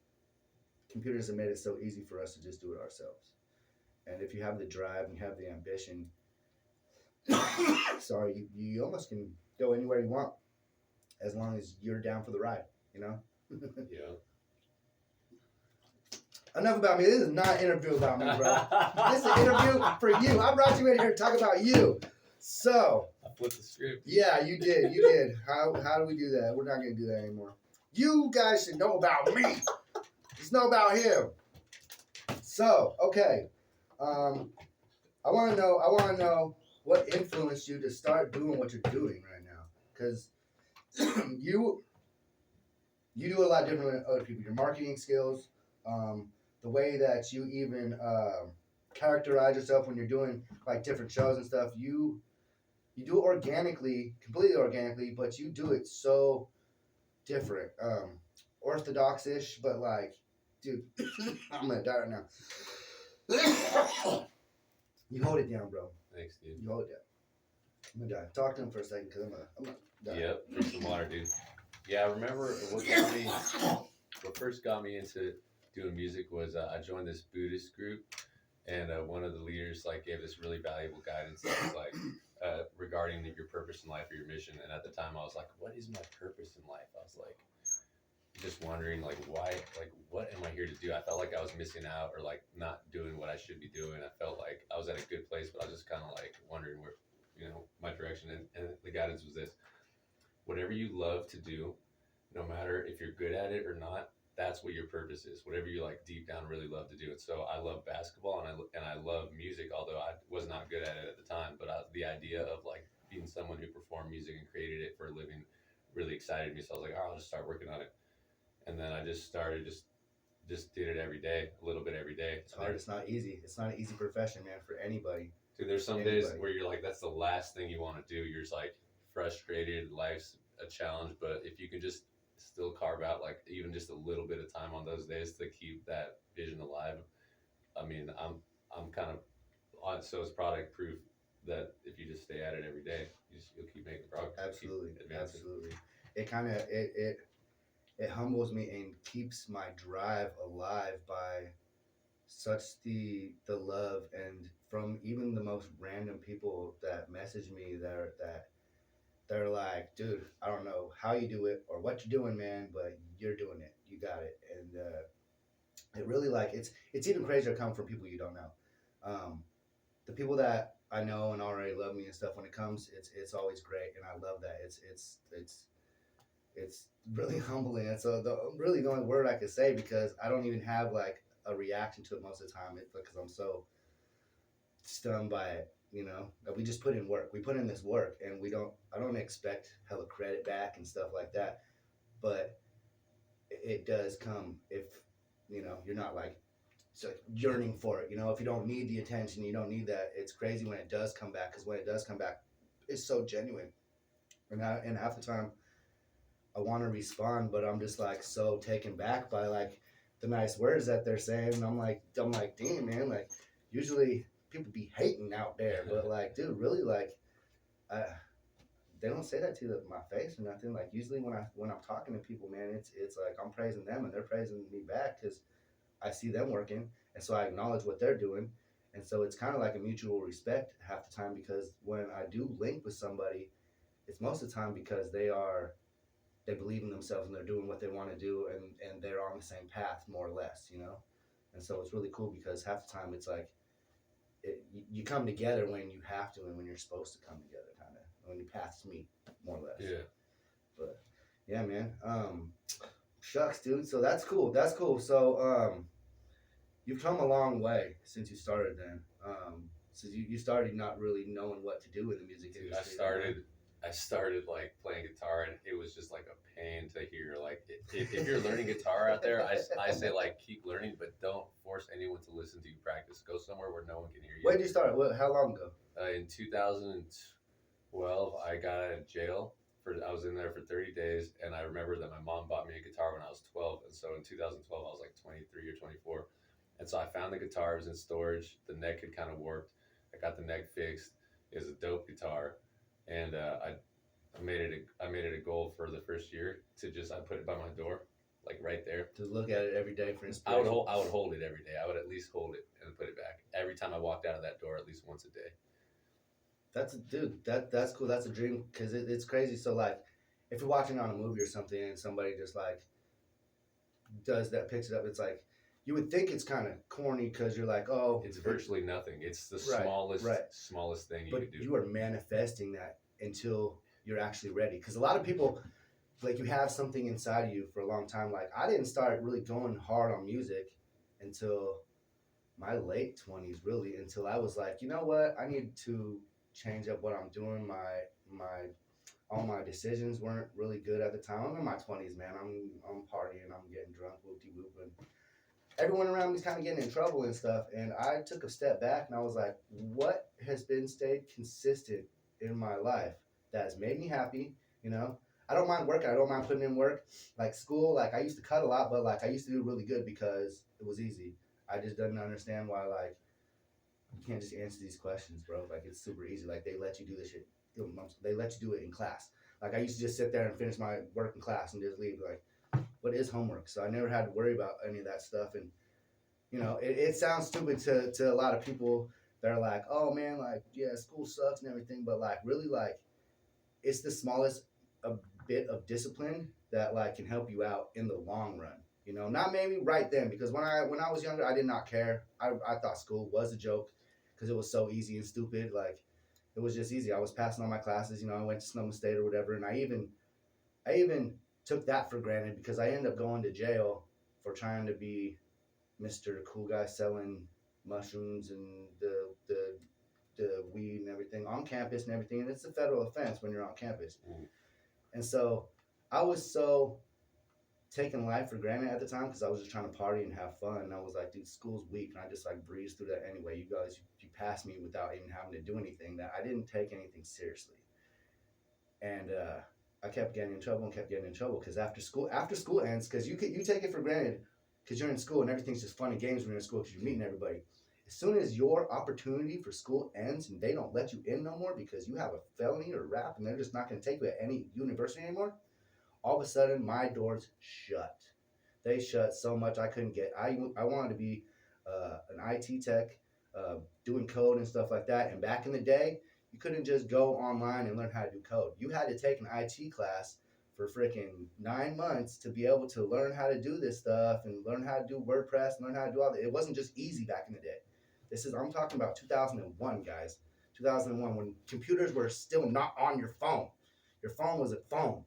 computers have made it so easy for us to just do it ourselves. And if you have the drive and you have the ambition, sorry, you almost can go anywhere you want, as long as you're down for the ride,
Yeah.
Enough about me. This is not an interview about me, bro. This is an interview for you. I brought you in here to talk about you. So.
I flipped the script.
Yeah, you did. How do we do that? We're not going to do that anymore. You guys should know about me. Just know about him. So, okay. I want to know what influenced you to start doing what you're doing right now. Because you do a lot different than other people. Your marketing skills, the way that you even characterize yourself when you're doing different shows and stuff, you do it organically, completely organically, but you do it so different, orthodox-ish, but dude, I'm gonna die right now. You hold it down, bro.
Thanks, dude.
You hold it down. I'm gonna die. Talk to him for a second, because I'm gonna die.
Yep, drink some water, dude. Yeah, I remember what first got me into doing music was I joined this Buddhist group, and one of the leaders gave this really valuable guidance that was regarding your purpose in life or your mission. And at the time, I was like, "What is my purpose in life?" I was just wondering why, what am I here to do? I felt like I was missing out or not doing what I should be doing. I felt like I was at a good place, but I was just kind of wondering where, my direction. And the guidance was this: whatever you love to do, no matter if you're good at it or not, that's what your purpose is. Whatever you deep down really love to do. And so I love basketball and I love music, although I was not good at it at the time. But the idea of being someone who performed music and created it for a living really excited me. So I was like, I'll just start working on it. And then I just started, just did it every day, a little bit every day.
It's hard. It's not easy. It's not an easy profession, man, for anybody.
Dude, there's some days where you're that's the last thing you want to do. You're just frustrated. Life's a challenge. But if you can just still carve out even just a little bit of time on those days to keep that vision alive, I mean, I'm kind of on So's product proof that if you just stay at it every day, you'll keep making progress.
Absolutely. It kind of it humbles me and keeps my drive alive by such the love, and from even the most random people that message me that they're like, dude, I don't know how you do it or what you're doing, man, but you're doing it. You got it. And it really it's even crazier coming from people you don't know. The people that I know and already love me and stuff, when it comes, it's always great, and I love that. It's really humbling. It's really the only word I could say, because I don't even have a reaction to it most of the time. It's because I'm so stunned by it. That we just put in work. We put in this work, and I don't expect hella credit back and stuff like that. But it does come if, you're not yearning for it. If you don't need the attention, you don't need that. It's crazy when it does come back, because when it does come back, it's so genuine. And half the time I want to respond, but I'm just so taken back by the nice words that they're saying. And I'm like, damn, man, usually people be hating out there, but dude, really they don't say that to my face or nothing. Like usually when I'm talking to people, man, it's like I'm praising them and they're praising me back because I see them working, and so I acknowledge what they're doing, and so it's kind of like a mutual respect half the time because when I do link with somebody, it's most of the time because they believe in themselves and they're doing what they want to do and they're on the same path more or less, you know, and so it's really cool because half the time it's like you come together when you have to and when you're supposed to come together, kind of when your paths meet, more or less.
Yeah.
But yeah, man. Shucks, dude. So that's cool. That's cool. So you've come a long way since you started. Then so you started not really knowing what to do in the music industry.
I started like playing guitar, and it was just like a pain to hear. Like if you're learning guitar out there, I say like keep learning, but don't force anyone to listen to you practice. Go somewhere where no one can hear you.
When did you start? How long ago?
In 2012, I got out of jail. I was in there for 30 days, and I remember that my mom bought me a guitar when I was 12, and so in 2012 I was like 23 or 24, and so I found the guitar. It was in storage. The neck had kind of warped. I got the neck fixed. It was a dope guitar, and I made it a goal for the first year to I put it by my door, like right there.
To look at it every day for inspiration.
I would hold it every day. I would at least hold it and put it back every time I walked out of that door, at least once a day.
That's cool. That's a dream because it's crazy. So like, if you're watching on a movie or something and somebody just like does that, picks it up, it's like you would think it's kind of corny because you're like, oh,
it's virtually nothing. It's the smallest thing you could do.
But you are manifesting that until you're actually ready. Because a lot of people, like, you have something inside of you for a long time. Like, I didn't start really going hard on music until my late 20s, really, until I was like, you know what, I need to change up what I'm doing. All my decisions weren't really good at the time. I'm in my 20s, man. I'm partying, I'm getting drunk, whoop-de-whooping. Everyone around me's kind of getting in trouble and stuff, and I took a step back and I was like, what has stayed consistent in my life that has made me happy? You know, I don't mind working. I don't mind putting in work. Like school, like I used to cut a lot, but like I used to do really good because it was easy. I just didn't understand why, like, you can't just answer these questions, bro. Like, it's super easy. Like, they let you do this shit. They let you do it in class. Like, I used to just sit there and finish my work in class and just leave. Like, what is homework? So I never had to worry about any of that stuff. And, you know, it sounds stupid to a lot of people. They're like, oh, man, like, yeah, school sucks and everything. But, like, really, like, it's the smallest bit of discipline that, like, can help you out in the long run. You know, not maybe right then, because when I was younger, I did not care. I thought school was a joke because it was so easy and stupid. Like, it was just easy. I was passing all my classes. You know, I went to Sonoma State or whatever, and I even took that for granted because I ended up going to jail for trying to be Mr. Cool Guy selling mushrooms and the weed and everything on campus and everything. And it's a federal offense when you're on campus. Mm. And so I was so taking life for granted at the time because I was just trying to party and have fun. And I was like, dude, school's weak. And I just like breezed through that anyway. You guys, you passed me without even having to do anything. That I didn't take anything seriously. And I kept getting in trouble because after school ends, because you take it for granted because you're in school and everything's just fun and games when you're in school because you're meeting everybody. As soon as your opportunity for school ends and they don't let you in no more because you have a felony or rap and they're just not going to take you at any university anymore, all of a sudden my doors shut. They shut so much I couldn't get. I wanted to be an IT tech, doing code and stuff like that. And back in the day, you couldn't just go online and learn how to do code. You had to take an IT class for freaking 9 months to be able to learn how to do this stuff and learn how to do WordPress and learn how to do all that. It wasn't just easy back in the day. I'm talking about 2001, guys. 2001, when computers were still not on your phone. Your phone was a phone.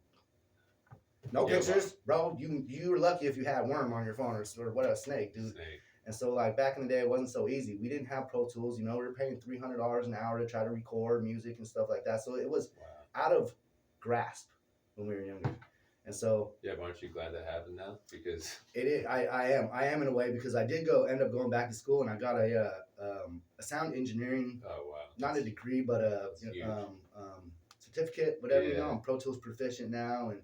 No pictures, bro. You were lucky if you had worm on your phone or what, a snake, dude. Snake. And so, like, back in the day, it wasn't so easy. We didn't have Pro Tools. You know, we were paying $300 an hour to try to record music and stuff like that. So it was out of grasp when we were younger. And so,
yeah, but aren't you glad that happened now? Because
it is. I am in a way, because I did end up going back to school and I got a sound engineering.
Oh wow!
Not a degree, but a certificate, whatever. Yeah. You know, I'm Pro Tools proficient now, and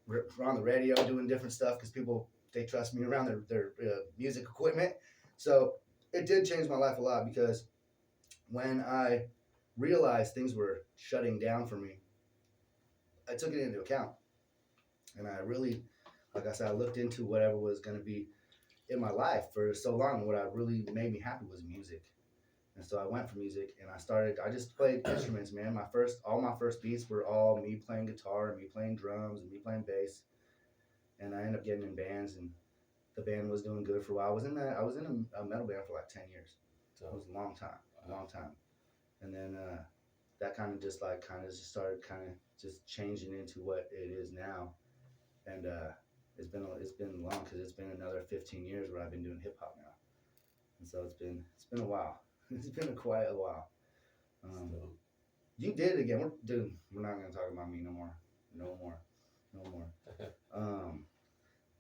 we're on the radio doing different stuff because people, they trust me around their music equipment. So it did change my life a lot, because when I realized things were shutting down for me, I took it into account, and I really, like I said, I looked into whatever was going to be in my life for so long. And what really made me happy was music. And so I went for music, and I just played instruments, man. All my first beats were all me playing guitar and me playing drums and me playing bass. And I ended up getting in bands, and the band was doing good for a while. I was in a metal band for like 10 years. So it was a long time. And then that kind of just started just changing into what it is now. And it's been long, because it's been another 15 years where I've been doing hip hop now. And so it's been a while. It's been quite a while. You did it again. We're not going to talk about me no more.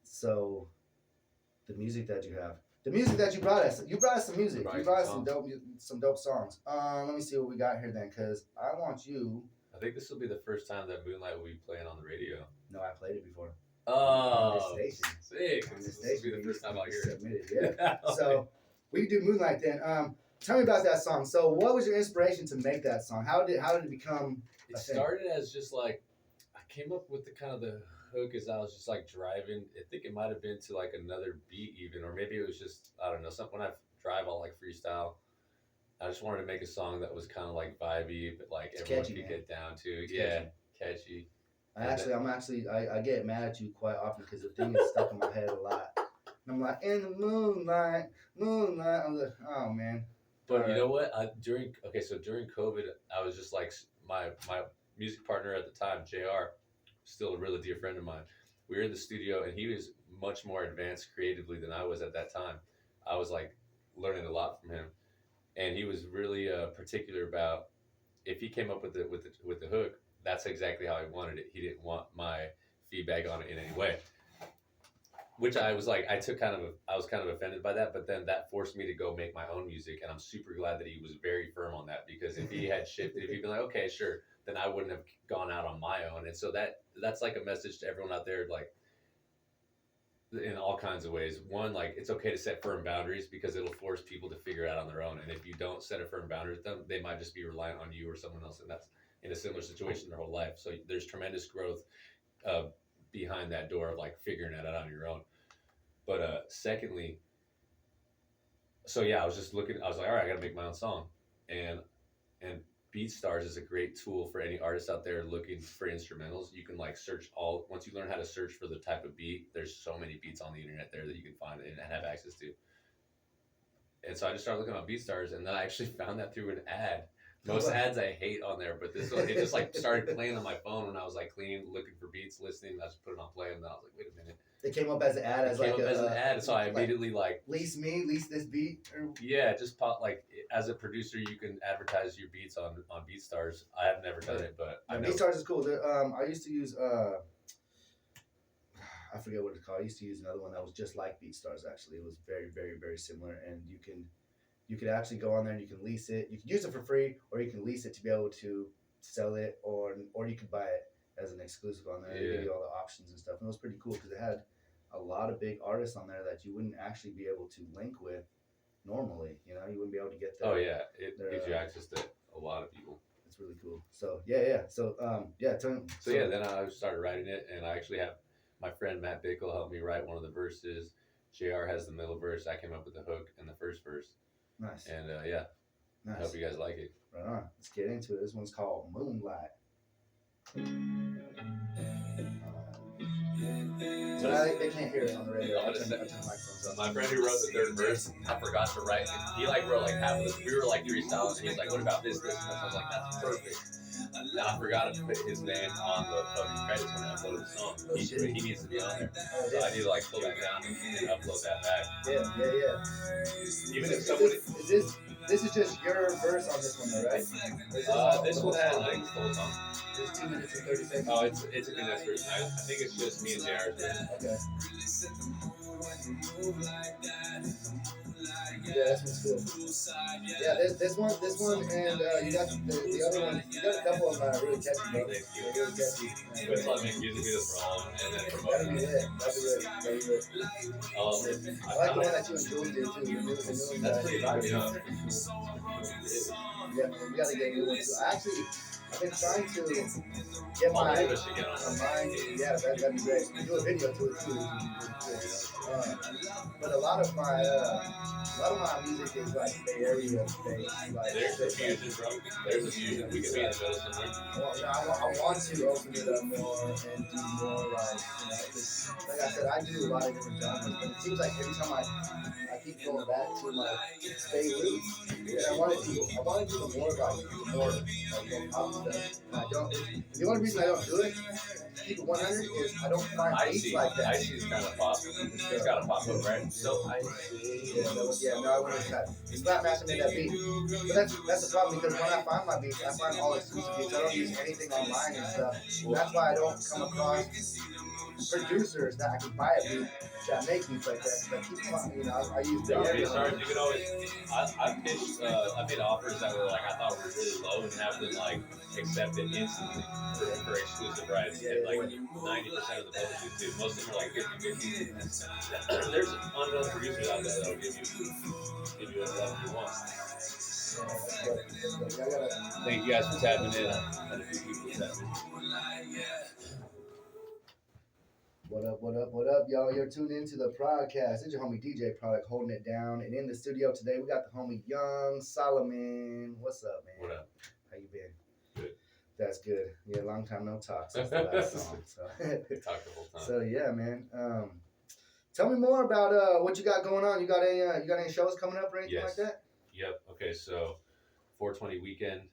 So the music that you have, the music that you brought us some music. You brought us some dope songs. Let me see what we got here then, because I want you.
I think this will be the first time that Moonlight will be playing on the radio.
No, I played it before.
Oh,
sick.
This will be the first time I'll hear it.
Yeah. So we can do Moonlight then. Tell me about that song. So what was your inspiration to make that song? How did it become
It started as just like, I came up with the hook as I was just like driving. I think it might have been to like another beat even, or maybe it was just, I don't know, something. When I drive, I'll like freestyle. I just wanted to make a song that was kind of like vibey, but like everyone could get down to. It's catchy.
I get mad at you quite often because the thing is stuck in my head a lot. And I'm like, in the moonlight. I'm like, oh man.
But you know what? During COVID, I was just like, my music partner at the time, JR, still a really dear friend of mine. We were in the studio, and he was much more advanced creatively than I was at that time. I was like learning a lot from him, and he was really particular about if he came up with the hook, that's exactly how he wanted it. He didn't want my feedback on it in any way. Which I was like, I was kind of offended by that, but then that forced me to go make my own music, and I'm super glad that he was very firm on that, because if he had shifted, if he'd been like, okay, sure, then I wouldn't have gone out on my own. And so that's like a message to everyone out there, like, in all kinds of ways. One, like, it's okay to set firm boundaries, because it'll force people to figure it out on their own. And if you don't set a firm boundary with them, they might just be reliant on you or someone else, and that's in a similar situation their whole life. So there's tremendous growth behind that door of like figuring it out on your own. But secondly, so yeah, I was like, all right, I gotta make my own song. And BeatStars is a great tool for any artist out there looking for instrumentals. You can like once you learn how to search for the type of beat, there's so many beats on the internet there that you can find and have access to. And so I just started looking at BeatStars, and then I actually found that through an ad. Most ads I hate on there, but this one, it just like started playing on my phone when I was like cleaning, looking for beats, listening. I just put it on play, and then I was like, wait a minute.
It came up as an ad, as an ad,
so I immediately like
lease this beat.
Yeah, just like as a producer, you can advertise your beats on BeatStars. I have never done it, but I know
BeatStars is cool. I used to use I forget what it's called. I used to use another one that was just like BeatStars. Actually, it was very, very, very similar, and you could actually go on there and you can lease it. You can use it for free, or you can lease it to be able to sell it, or you could buy it as an exclusive on there. They give you all the options and stuff, and it was pretty cool because it had a lot of big artists on there that you wouldn't actually be able to link with normally. You wouldn't be able to get their,
it gives you access to a lot of people.
It's really cool. So then
I started writing it, and I actually have my friend Matt Bickle helped me write one of the verses. JR has the middle verse. I came up with the hook and the first verse.
Nice.
And
nice.
I hope you guys like it.
Right on. Let's get into it. This one's called Moonlight. So they can't hear it on the radio. I'll turn the microphones up.
My friend who wrote the third verse, I forgot to write. He like wrote like half of this. We were like freestyling, and he's like, "What about this?" And I was like, "That's perfect." And I forgot to put his name on the fucking credits when I uploaded the song. He needs to be on there. So I need to like pull that down and upload that back.
Yeah.
Even if somebody
This is just your verse on this one, though, right?
This one has like the whole song.
It's 2 minutes and 30 seconds.
Oh, it's a condensed version. I think it's just me and JR's version.
Okay. Yeah, this one's cool. Yeah, this one, and you got the other one. You got a couple of them that are really catchy, bro.
Thank you.
They're really catchy.
But it's like make music videos for all of them, and then promote
That'd
them.
be lit. That'd be lit.
I
I like the
found
one that you and Jules did too. The new one.
that's pretty vibey, huh?
Yeah, we gotta get a new one too. I've been trying to get
All
my
three of us should get on it.
mind. Yeah, that'd be great. Do a video to it too. But a lot of my music is like Bay Area based. Like
There's a fusion, bro. There's a fusion. We could be in the middle somewhere.
Well, I want to open it up more and do more like, like I said, I do a lot of different genres, but it seems like every time I keep going back to my Bay roots, and I want to do more pop stuff. And I don't. The only reason I don't do it, keep it 100, is I don't find beats like that.
Icy is kind of pop. It's got a pop up, right? So Icy.
No, I wouldn't cut. It's not matching in that beat. But that's the problem, because when I find my beats, I find all exclusive beats. I don't use anything online and stuff. That's why I don't come across producers that I can buy a beat that make beats like that. Because I keep finding, I use
There would be stars. You could always. I pitched. I made offers that were like I thought were really low and have them like accept it instantly for exclusive rights. And like 90% of the publishers do. Most of them are like 50-50. There's unknown producers out there that'll give you whatever you want. Thank you guys for tapping in. I had a few people tapping in.
What up, y'all? You're tuned into the Prodkast. It's your homie DJ Product holding it down. And in the studio today, we got the homie YngSolomon. What's up, man?
What up?
How you been?
Good.
That's good. Yeah, long time no talk since the last song. So.
Talk the whole time.
So yeah, man. Tell me more about what you got going on. You got any shows coming up or anything like that?
Yep. Okay, so 420 weekend.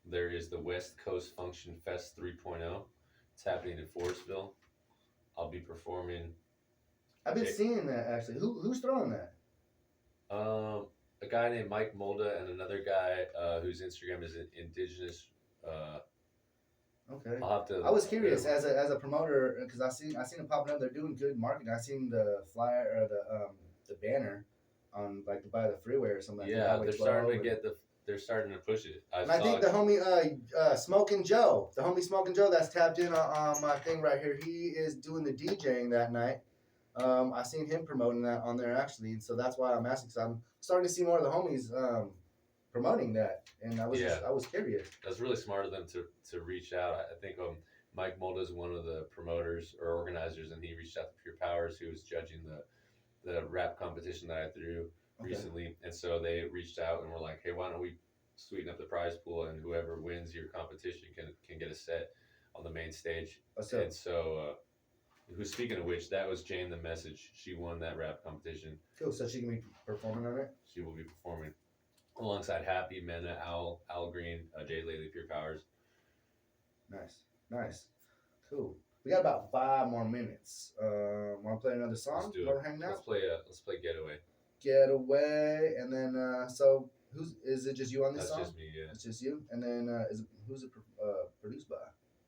There is the West Coast Function Fest 3.0. It's happening in Forestville. I'll be performing.
I've been seeing that actually. Who's throwing that?
A guy named Mike Molda and another guy whose Instagram is indigenous.
Okay.
I'll have to.
I was curious as a promoter because I seen it popping up. They're doing good marketing. I seen the flyer or the banner on like by the freeway or something.
Yeah,
like
they're starting to get They're starting to push it.
I think the homie Smoking Joe, that's tapped in on my thing right here. He is doing the DJing that night. I seen him promoting that on there actually, and so that's why I'm asking. Because I'm starting to see more of the homies promoting that, and I was curious.
That's really smart of them to reach out. I think Mike Molda is one of the promoters or organizers, and he reached out to Pure Powers, who was judging the rap competition that I threw recently, and so they reached out and were like, "Hey, why don't we sweeten up the prize pool, and whoever wins your competition can get a set on the main stage." And so, speaking of which, that was Jane the Message. She won that rap competition.
Cool. So she can be performing on it.
She will be performing alongside Happy, Mena, Al Green, Jay Lately, Pure Powers.
Nice, cool. We got about 5 more minutes. Want to play another song?
Let's do it.
Hanging out?
Let's play Getaway.
Getaway, and then so is it just you on this song?
That's just me, yeah.
It's just you, and then who's it produced by?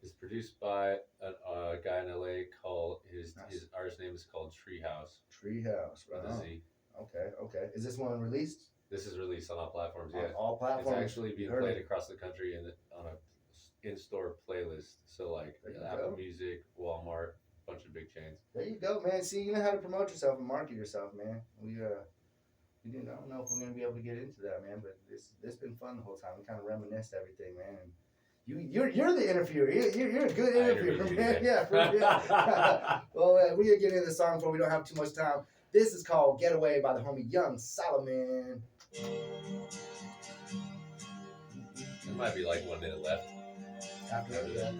It's produced by a guy in LA called his artist name is called Treehouse.
Treehouse, right?
With a Z.
Okay. Is this one released?
This is released on all platforms. Yeah,
on all platforms.
It's actually being played across the country on a in-store playlist. So like Apple Music, Walmart, a bunch of big chains.
There you go, man. See, you know how to promote yourself and market yourself, man. We I don't know if we're gonna be able to get into that, man. But it's been fun the whole time. We kind of reminisced everything, man. And you're the interviewer. You're a good interviewer, man. Yeah, for real. Well, we're gonna get into the song before we don't have too much time. This is called "Getaway" by the homie YngSolomon.
There might be like 1 minute left.
After that.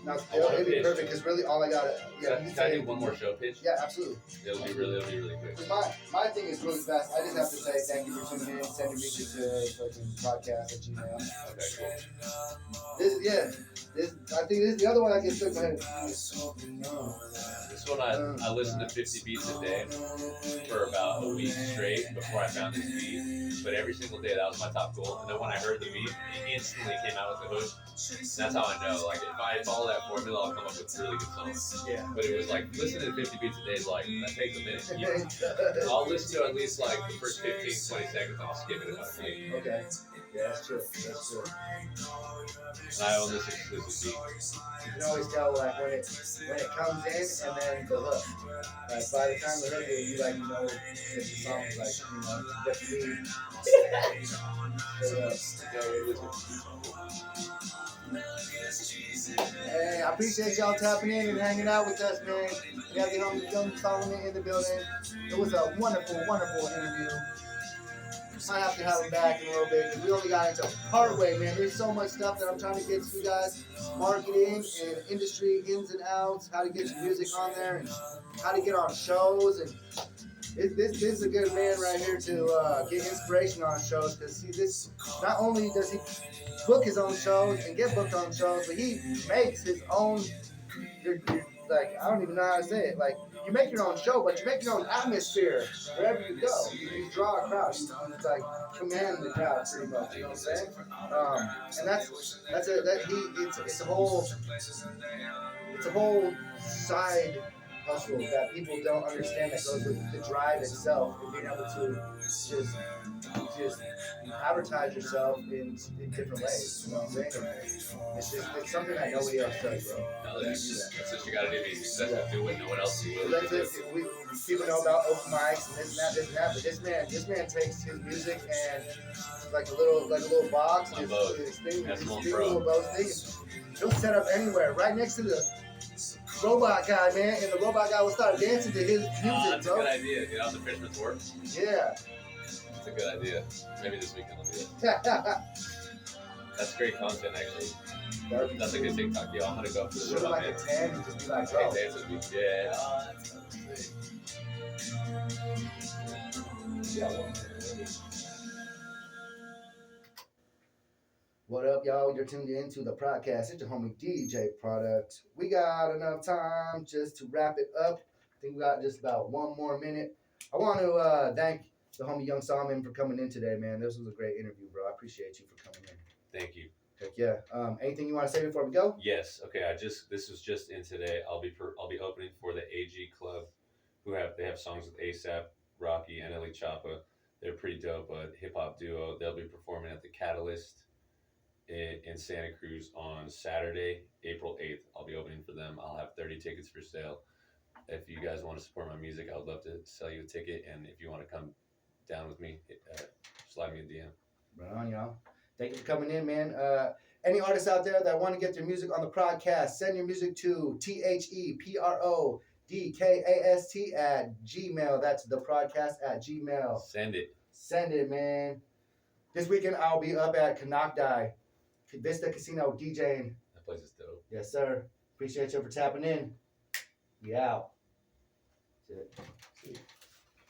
No, it'll be perfect because really all I got.
Can I do one more show pitch?
Yeah, absolutely.
It'll be really quick.
My thing is really fast. I just have to say thank you for tuning in. Send your music to Prodkast@gmail.
Okay,
cool. I think this is the other one I get stuck in my head.
This one I listened to 50 beats a day for about a week straight before I found this beat. But every single day that was my top goal. And then when I heard the beat, it instantly came out with the hook. That's how I know. Like if I follow that formula, I'll come up with really good songs.
Yeah.
But it was like, listening to 50 beats a day is like, that takes a minute. I'll listen to at least like the first 15, 20 seconds, and I'll skip it if I can.
Okay. Yeah, that's true. That's true.
And I own this exclusive beat.
You can always tell like when it comes in and then the hook. Like by the time the hook is, you like know if the song is like what you need. Hey, I appreciate y'all tapping in and hanging out with us, man. We gotta get on the YngSolomon in the building. It was a wonderful, wonderful interview. Might have to have him back in a little bit because we only got into part way, man. There's so much stuff that I'm trying to get to you guys. Marketing and industry ins and outs, how to get your music on there, and how to get on shows. And this is a good man right here to get inspiration on shows because see, this not only does he book his own shows and get booked on shows, but he makes his own. Like I don't even know how to say it. Like you make your own show, but you make your own atmosphere wherever you go. You draw a crowd. You like command the crowd pretty much. You know what I'm saying? And it's a whole side hustle that people don't understand that goes with the drive itself and being able to just advertise yourself in different ways. You know what I'm saying? It's something that nobody else does, bro.
No, that's what you gotta do. Be successful. Do what no one else will.
That's it. People know about open mics and this and that, but this man takes his music and like a little box, his little boat thing. He'll set up anywhere, right next to the robot guy, man, and the robot guy will start dancing to his music,
that's a good idea. Get on the Fisherman's Wharf.
Yeah.
That's a good idea. Maybe this weekend I'll do that. That's great content, actually. That's a good TikTok. Yeah, I'm gonna go for the
robot man. 10 and just be like, bro.
Dance with me. Yeah.
What up, y'all? You're tuned in to the Prodkast. It's your homie DJ Product. We got enough time just to wrap it up. I think we got just about one more minute. I want to thank the homie YngSolomon for coming in today, man. This was a great interview, bro. I appreciate you for coming in.
Thank you.
Heck yeah. Anything you want to say before we go?
Yes. Okay. This was just in today. I'll be opening for the AG Club, they have songs with ASAP, Rocky, and Ellie Choppa. They're pretty dope. Hip hop duo. They'll be performing at the Catalyst in Santa Cruz on Saturday, April 8th. I'll be opening for them. I'll have 30 tickets for sale. If you guys want to support my music, I would love to sell you a ticket. And if you want to come down with me, slide me a DM.
Right on, y'all. Thank you for coming in, man. Any artists out there that want to get their music on the Prodkast, send your music to THEPRODKAST @gmail. That's theprodkast @gmail. Send it, man. This weekend I'll be up at Canocti Vista Casino DJing.
That place is dope.
Yes, sir. Appreciate you for tapping in. We out. That's it.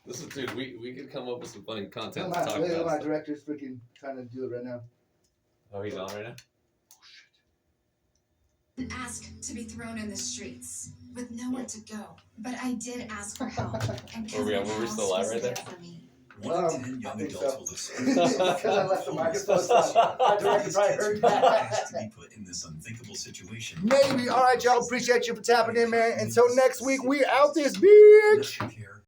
Listen, dude, we could come up with some funny content
My
to talk about.
my director's freaking trying to do it right now.
Oh, he's on right now?
Ask to be thrown in the streets with nowhere to go. But I did ask for help. And
Were we still live right there?
I think so. Because I left the microphone, so my director probably heard that.
To be put in this unthinkable situation.
Maybe. All right, y'all. Appreciate you for tapping in, man. Until next week, we out this bitch.
Care